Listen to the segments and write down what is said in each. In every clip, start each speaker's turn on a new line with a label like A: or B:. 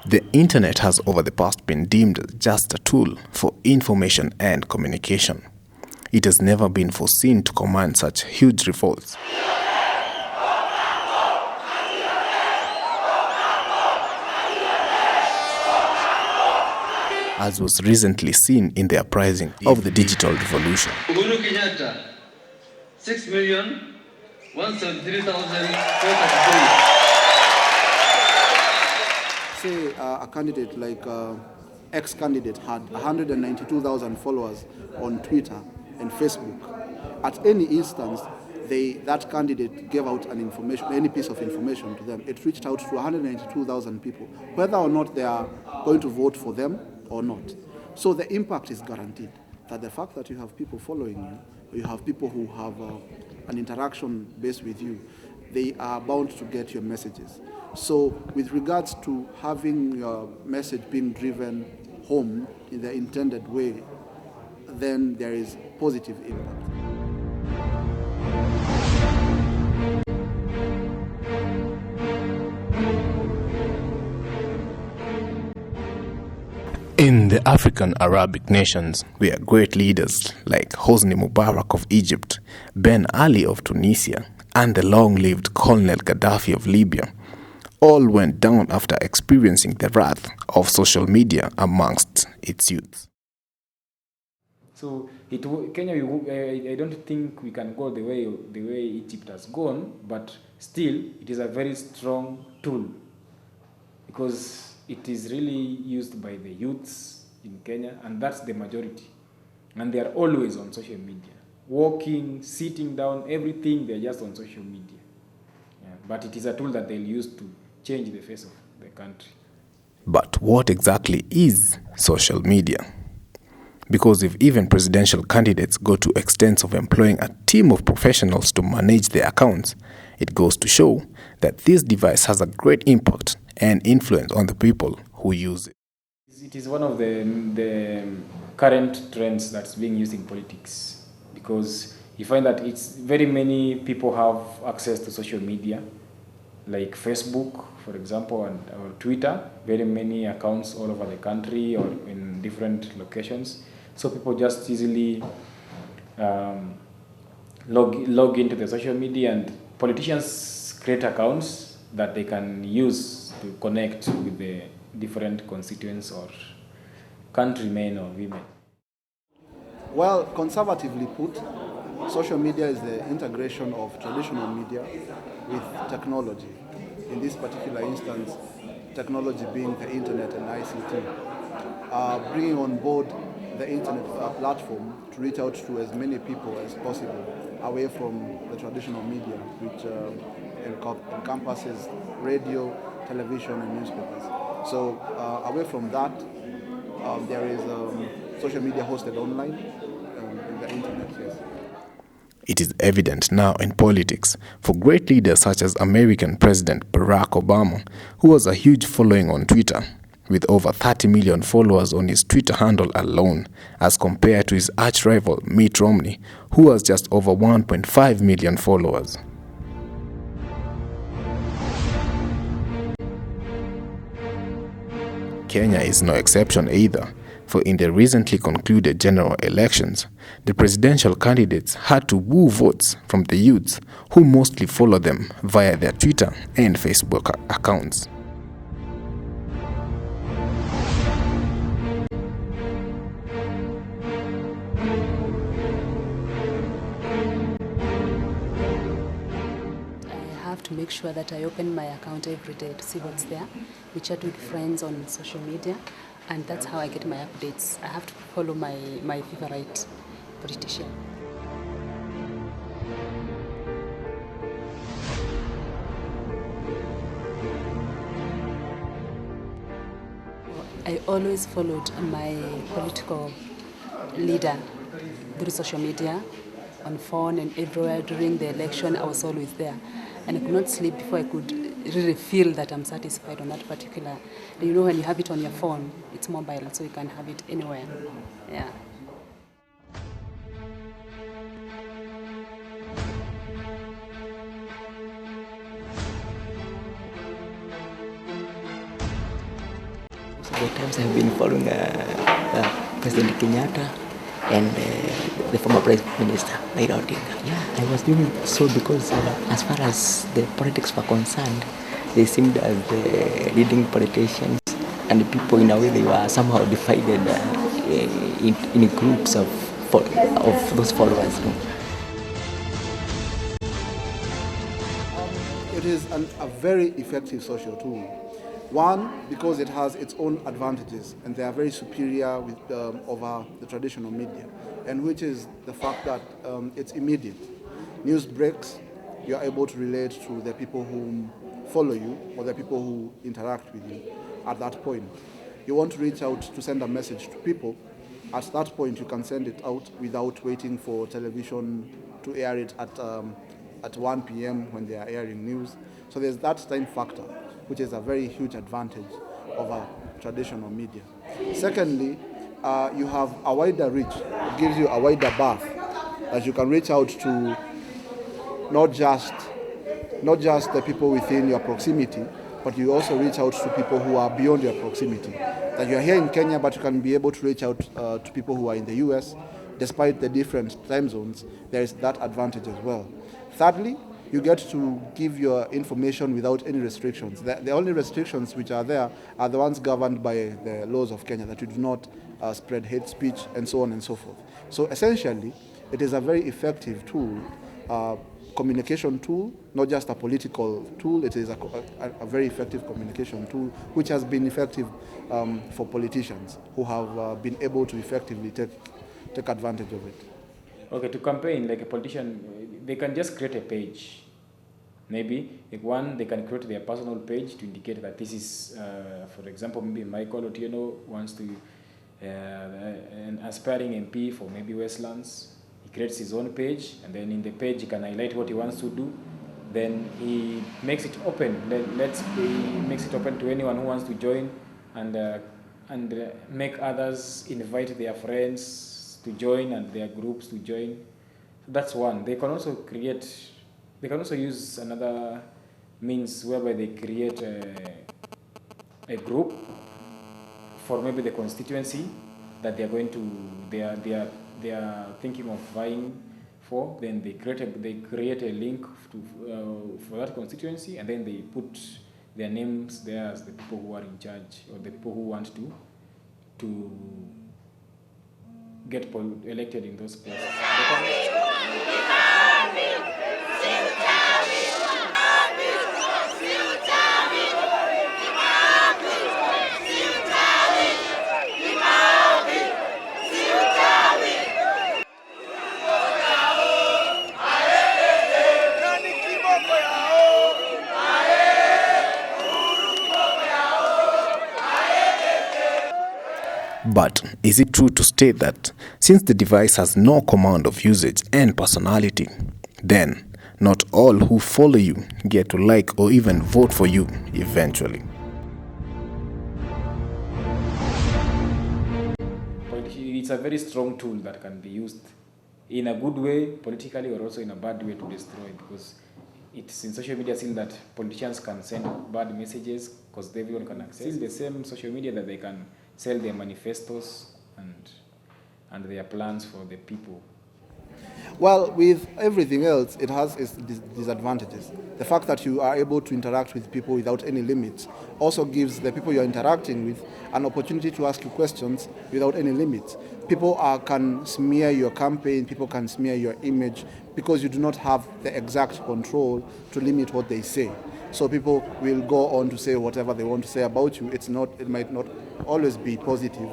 A: The internet has over the past been deemed just a tool for information and communication. It has never been foreseen to command such huge revolts. As was recently seen in the uprising of the digital revolution.
B: Uhuru Kenyatta, 6,173,433.
C: Say a candidate like ex-candidate had 192,000 followers on Twitter and Facebook. At any instance, that candidate gave out any piece of information to them. It reached out to 192,000 people, whether or not they are going to vote for them or not. So the impact is guaranteed. That the fact that you have people following you, you have people who have an interaction based with you, they are bound to get your messages. So with regards to having your message being driven home in the intended way, then there is positive impact.
A: In the African Arabic nations, where great leaders like Hosni Mubarak of Egypt, Ben Ali of Tunisia, and the long-lived Colonel Gaddafi of Libya, all went down after experiencing the wrath of social media amongst its youth.
D: So Kenya, I don't think we can go the way Egypt has gone, but still it is a very strong tool because it is really used by the youths in Kenya, and that's the majority. And they are always on social media, walking, sitting down, everything, they're just on social media. Yeah. But it is a tool that they'll use to change the face of the country.
A: But what exactly is social media? Because if even presidential candidates go to extents of employing a team of professionals to manage their accounts, it goes to show that this device has a great impact and influence on the people who use it.
D: It is one of the current trends that's being used in politics, because you find that it's very many people have access to social media, like Facebook, for example, or Twitter, very many accounts all over the country or in different locations. So people just easily log into the social media, and politicians create accounts that they can use to connect with the different constituents or countrymen or women.
C: Well, conservatively put, social media is the integration of traditional media with technology. In this particular instance, technology being the internet and ICT. Bringing on board the internet platform to reach out to as many people as possible away from the traditional media, which encompasses radio, television, and newspapers. So away from that, there is social media hosted online in the internet, yes.
A: It is evident now in politics for great leaders such as American President Barack Obama, who has a huge following on Twitter, with over 30 million followers on his Twitter handle alone, as compared to his arch-rival Mitt Romney, who has just over 1.5 million followers. Kenya is no exception either, for in the recently concluded general elections, the presidential candidates had to woo votes from the youths who mostly follow them via their Twitter and Facebook accounts.
E: To make sure that I open my account every day to see what's there. We chat with friends on social media, and that's how I get my updates. I have to follow my favorite politician. I always followed my political leader through social media, on phone and everywhere. During the election, I was always there. And I could not sleep before I could really feel that I'm satisfied on that particular. You know, when you have it on your phone, it's mobile, so you can have it anywhere. Yeah.
B: the times I've been following President Kenyatta and the former Prime Minister, Leonard. Yeah, I was doing so because as far as the politics were concerned, they seemed as the leading politicians, and the people in a way they were somehow divided in groups of those followers.
C: It is a very effective social tool. One, because it has its own advantages, and they are very superior over the traditional media, and which is the fact that it's immediate. News breaks, you are able to relate to the people who follow you or the people who interact with you at that point. You want to reach out to send a message to people, at that point you can send it out without waiting for television to air it at 1 p.m. when they are airing news. So there's that time factor, which is a very huge advantage over traditional media. Secondly, you have a wider reach. It gives you a wider berth, as you can reach out to not just the people within your proximity, but you also reach out to people who are beyond your proximity. That you are here in Kenya, but you can be able to reach out to people who are in the US. Despite the different time zones, there is that advantage as well. Thirdly, you get to give your information without any restrictions. The only restrictions which are there are the ones governed by the laws of Kenya, that you do not spread hate speech and so on and so forth. So essentially, it is a very effective tool, communication tool, not just a political tool. It is a very effective communication tool, which has been effective for politicians who have been able to effectively take advantage of it.
D: Okay, to campaign, like a politician, they can just create a page. Maybe, like one, they can create their personal page to indicate that this is, for example, maybe Michael Otieno wants to, an aspiring MP for maybe Westlands. He creates his own page, and then in the page he can highlight what he wants to do. Then he makes it open. He makes it open to anyone who wants to join, and make others invite their friends to join and their groups to join. That's one. They can also use another means whereby they create a group for maybe the constituency that they are thinking of vying for. Then they create a link for that constituency, and then they put their names there as the people who are in charge or the people who want to get elected in those places.
A: But is it true to state that since the device has no command of usage and personality, then not all who follow you get to like or even vote for you eventually?
D: It's a very strong tool that can be used in a good way politically, or also in a bad way to destroy, because it's in social media seen that politicians can send bad messages because everyone can access the same social media that they can sell their manifestos and their plans for the people.
C: Well, with everything else, it has its disadvantages. The fact that you are able to interact with people without any limits also gives the people you're interacting with an opportunity to ask you questions without any limits. People can smear your campaign, people can smear your image, because you do not have the exact control to limit what they say. So people will go on to say whatever they want to say about you. It might not always be positive,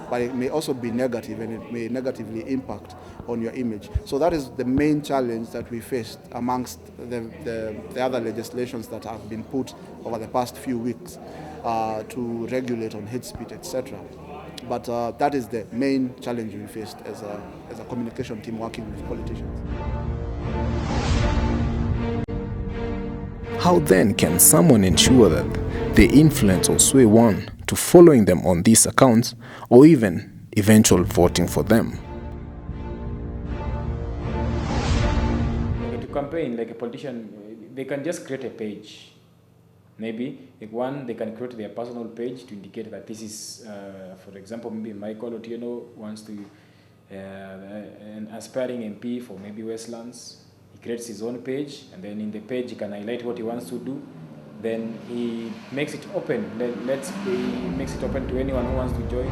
C: but it may also be negative, and it may negatively impact on your image. So that is the main challenge that we faced amongst the other legislations that have been put over the past few weeks to regulate on hate speech, etc. But that is the main challenge we faced as a communication team working with politicians.
A: How then can someone ensure that they influence or sway one to following them on these accounts, or even eventual voting for them?
D: To campaign, like a politician, they can just create a page. Maybe like one, they can create their personal page to indicate that this is, for example, maybe Michael Otieno wants to an aspiring MP for maybe Westlands. He creates his own page, and then in the page he can highlight what he wants to do. Then he makes it open. He makes it open to anyone who wants to join.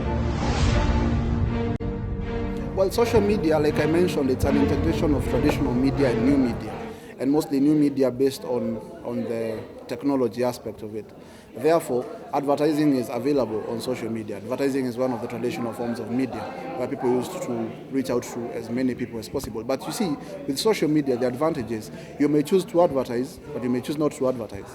C: Well, social media, like I mentioned, it's an integration of traditional media and new media, and mostly new media based on the technology aspect of it. Therefore, advertising is available on social media. Advertising is one of the traditional forms of media where people used to reach out to as many people as possible. But you see, with social media, the advantage is you may choose to advertise, but you may choose not to advertise.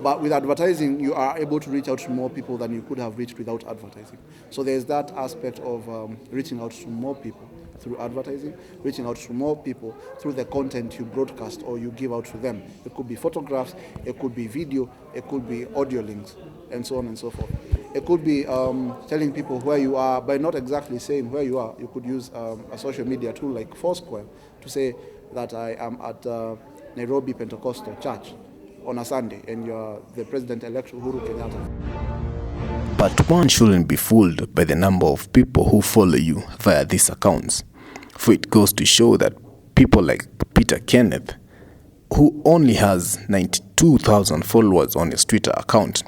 C: But with advertising, you are able to reach out to more people than you could have reached without advertising. So there's that aspect of reaching out to more people through advertising, reaching out to more people through the content you broadcast or you give out to them. It could be photographs, it could be video, it could be audio links, and so on and so forth. It could be telling people where you are, by not exactly saying where you are. You could use a social media tool like Foursquare to say that I am at Nairobi Pentecostal Church on a Sunday, and you're the President-elect Uhuru Kenyatta.
A: But one shouldn't be fooled by the number of people who follow you via these accounts, for it goes to show that people like Peter Kenneth, who only has 92,000 followers on his Twitter account,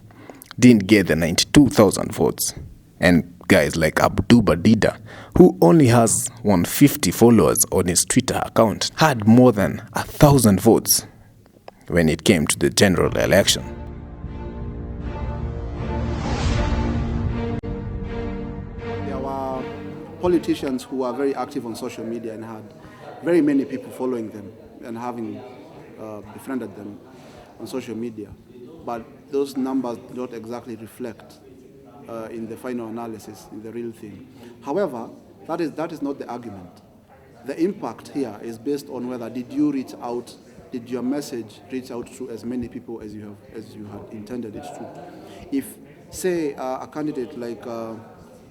A: didn't get the 92,000 votes. And guys like Abdu Badida, who only has 150 followers on his Twitter account, had more than 1,000 votes when it came to the general election.
C: There were politicians who were very active on social media and had very many people following them and having befriended them on social media. But those numbers don't exactly reflect in the final analysis, in the real thing. However, that is not the argument. The impact here is based on whether did your message reach out to as many people as you had intended it to. If, say, a candidate like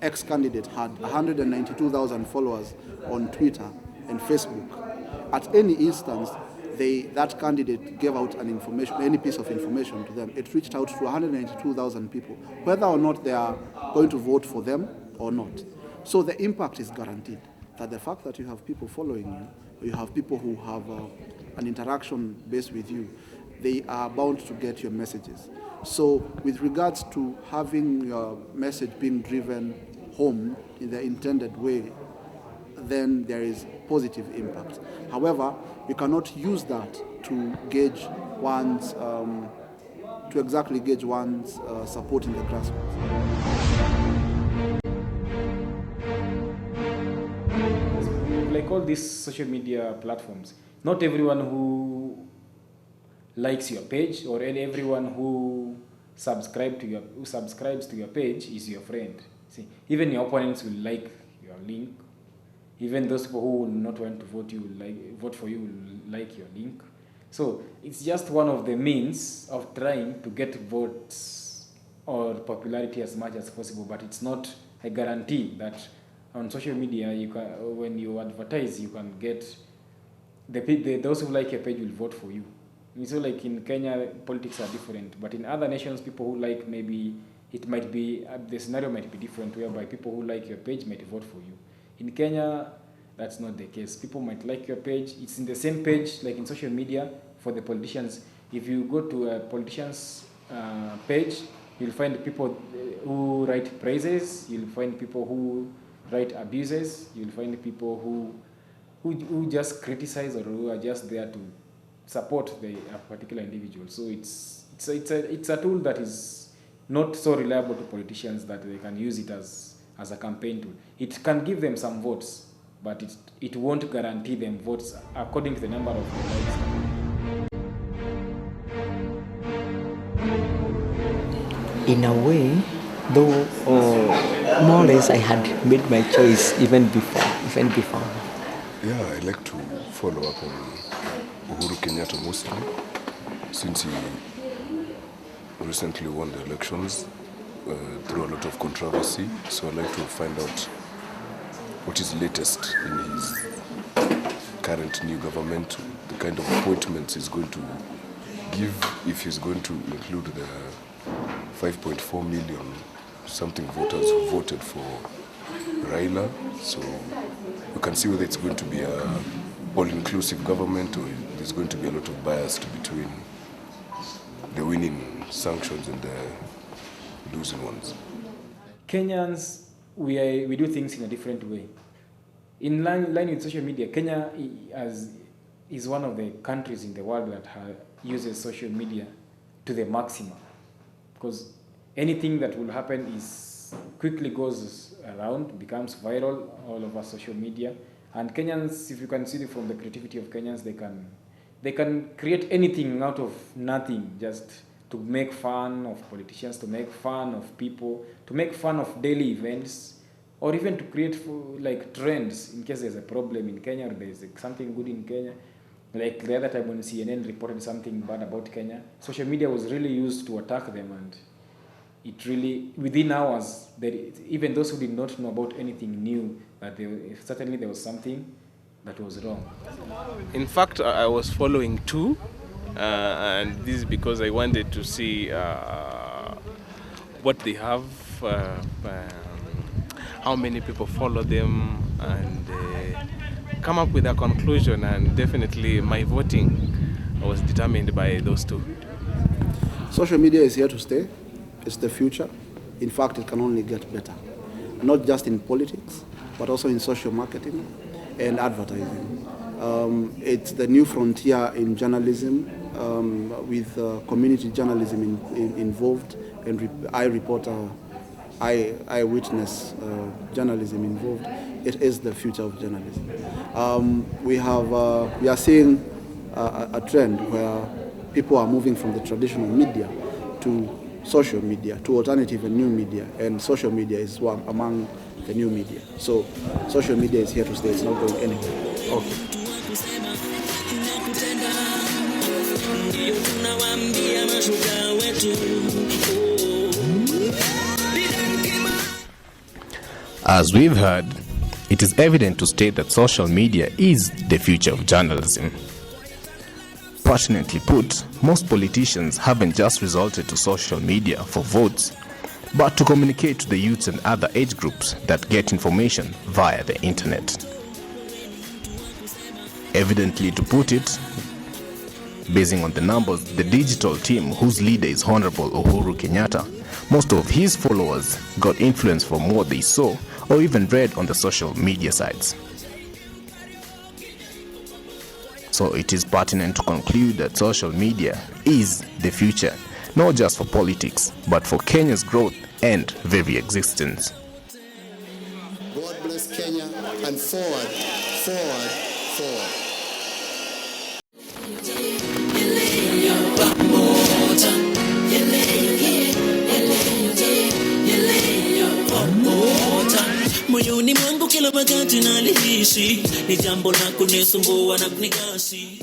C: ex-candidate had 192,000 followers on Twitter and Facebook, at any instance, that candidate gave out any piece of information to them. It reached out to 192,000 people, whether or not they are going to vote for them or not. So the impact is guaranteed. That the fact that you have people following you, you have people who have an interaction based with you, they are bound to get your messages. So with regards to having your message being driven home in the intended way, then there is positive impact. However, you cannot use that to gauge one's, to exactly gauge one's support in the grassroots.
D: Like all these social media platforms, not everyone who likes your page or everyone who subscribes to your page is your friend. See, even your opponents will like your link. Even those people who will not want to vote for you will like your link. So it's just one of the means of trying to get votes or popularity as much as possible, but it's not a guarantee that on social media, when you advertise, you can get those who like your page will vote for you. So like in Kenya, politics are different, but in other nations, people who like maybe it might be the scenario might be different, whereby people who like your page might vote for you. In Kenya, that's not the case. People might like your page. It's in the same page like in social media for the politicians. If you go to a politician's page, you'll find people who write praises. You'll find people who write abuses. You'll find people who just criticize or who are just there to support a particular individual. So it's a tool that is not so reliable to politicians that they can use it as a campaign tool. It can give them some votes, but it won't guarantee them votes according to the number of likes.
B: In a way, though, more or less I had made my choice even before.
F: Yeah, I like to follow up on Uhuru Kenyatta mostly, since he recently won the elections through a lot of controversy. So I like to find out what is latest in his current new government, the kind of appointments he's going to if he's going to include the 5.4 million something voters who voted for Raila. So you can see whether it's going to be a all-inclusive government or there's going to be a lot of bias between the winning sanctions and the losing ones.
D: Kenyans, we do things in a different way. In line with social media, Kenya is one of the countries in the world that uses social media to the maximum, because anything that will happen is quickly goes around, becomes viral all over social media. And Kenyans, if you can see from the creativity of Kenyans, they can create anything out of nothing, just to make fun of politicians, to make fun of people, to make fun of daily events, or even to create like trends in case there's a problem in Kenya or there's something good in Kenya. Like the other time when CNN reported something bad about Kenya, social media was really used to attack them, and it really, within hours, even those who did not know about anything knew that certainly there was something that was wrong.
G: In fact, I was following two, and this is because I wanted to see what they have, how many people follow them, and come up with a conclusion. And definitely my voting was determined by those two.
C: Social media is here to stay. It's the future. In fact, it can only get better, not just in politics, but also in social marketing and advertising. It's the new frontier in journalism, with community journalism involved, and eyewitness journalism involved. It is the future of journalism. We are seeing a trend where people are moving from the traditional media to social media, to alternative and new media, and social media is one among the new media. So social media is here to stay, it's not going anywhere. Okay.
A: As we've heard, it is evident to state that social media is the future of journalism. Pertinently put, most politicians haven't just resorted to social media for votes, but to communicate to the youths and other age groups that get information via the internet. Evidently to put it, basing on the numbers, the digital team whose leader is Honorable Uhuru Kenyatta, most of his followers got influence from what they saw or even read on the social media sites. So it is pertinent to conclude that social media is the future, not just for politics, but for Kenya's growth and very existence.
H: God bless Kenya, and forward, forward, forward.
I: Moyoni mwangu kila wakati nalihisi ni jambo la kunisumbua na kunikasi.